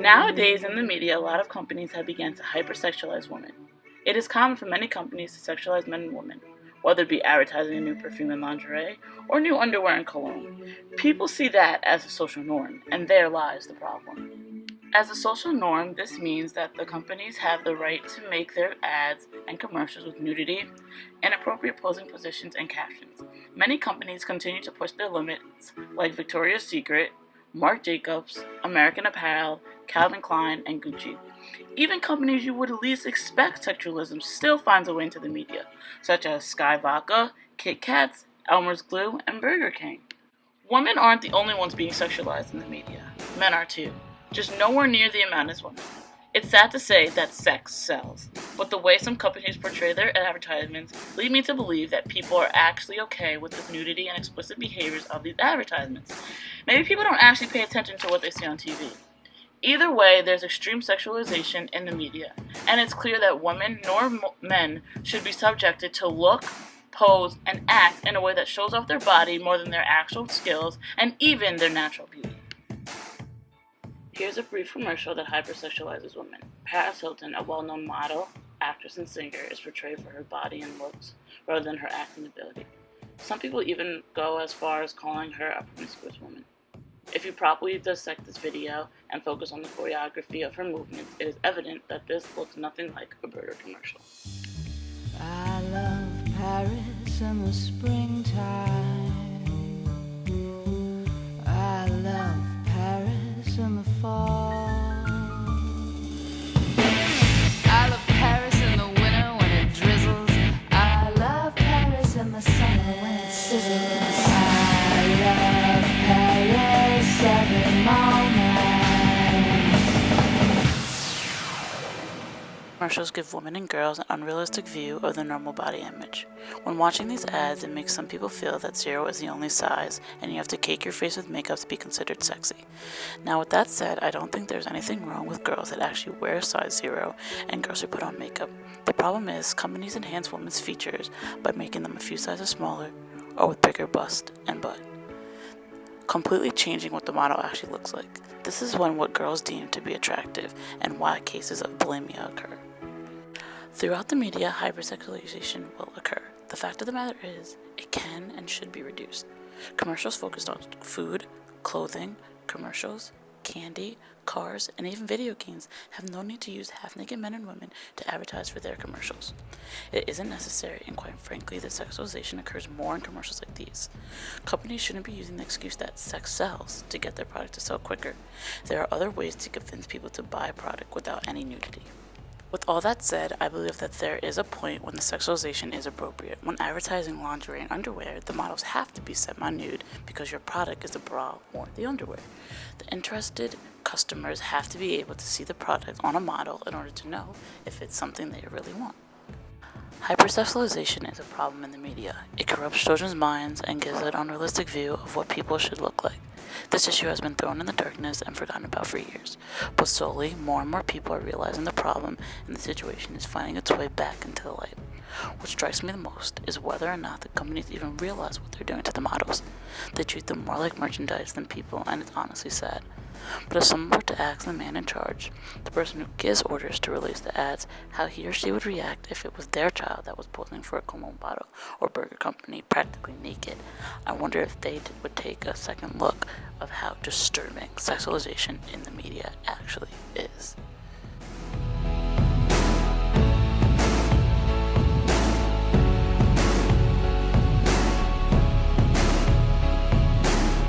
Nowadays in the media, a lot of companies have begun to hypersexualize women. It is common for many companies to sexualize men and women, whether it be advertising a new perfume and lingerie or new underwear and cologne. People see that as a social norm, and there lies the problem. As a social norm, this means that the companies have the right to make their ads and commercials with nudity, inappropriate posing positions, and captions. Many companies continue to push their limits, like Victoria's Secret, Marc Jacobs, American Apparel, Calvin Klein, and Gucci. Even companies you would least expect sexualism still finds a way into the media, such as Sky Vodka, Kit Kats, Elmer's Glue, and Burger King. Women aren't the only ones being sexualized in the media. Men are too, just nowhere near the amount as women. It's sad to say that sex sells, but the way some companies portray their advertisements lead me to believe that people are actually okay with the nudity and explicit behaviors of these advertisements. Maybe people don't actually pay attention to what they see on TV. Either way, there's extreme sexualization in the media, and it's clear that women nor men should be subjected to look, pose, and act in a way that shows off their body more than their actual skills and even their natural beauty. Here's a brief commercial that hypersexualizes women. Paris Hilton, a well-known model, actress, and singer, is portrayed for her body and looks rather than her acting ability. Some people even go as far as calling her a promiscuous woman. If you properly dissect this video and focus on the choreography of her movements, it is evident that this looks nothing like a burger commercial. I love Paris in the springtime. I love Paris in the fall. I love Paris in the winter when it drizzles. I love Paris in the summer when it sizzles. I love Paris every moment. Commercials give women and girls an unrealistic view of their normal body image. When watching these ads, it makes some people feel that 0 is the only size, and you have to cake your face with makeup to be considered sexy. Now, with that said, I don't think there's anything wrong with girls that actually wear size 0 and girls who put on makeup. The problem is, companies enhance women's features by making them a few sizes smaller or with bigger bust and butt, completely changing what the model actually looks like. This is when what girls deem to be attractive and why cases of bulimia occur. Throughout the media, hypersexualization will occur. The fact of the matter is, it can and should be reduced. Commercials focused on food, clothing, commercials, candy, cars, and even video games have no need to use half-naked men and women to advertise for their commercials. It isn't necessary, and quite frankly, the sexualization occurs more in commercials like these. Companies shouldn't be using the excuse that sex sells to get their product to sell quicker. There are other ways to convince people to buy a product without any nudity. With all that said, I believe that there is a point when the sexualization is appropriate. When advertising lingerie and underwear, the models have to be semi-nude because your product is the bra or the underwear. The interested customers have to be able to see the product on a model in order to know if it's something they really want. Hypersexualization is a problem in the media. It corrupts children's minds and gives an unrealistic view of what people should look like. This issue has been thrown in the darkness and forgotten about for years, but slowly more and more people are realizing the problem, and the situation is finding its way back into the light. What strikes me the most is whether or not the companies even realize what they're doing to the models. They treat them more like merchandise than people, and it's honestly sad. But if someone were to ask the man in charge, the person who gives orders to release the ads, how he or she would react if it was their child that was posing for a cologne bottle or burger company practically naked, I wonder if they would take a second look of how disturbing sexualization in the media actually is.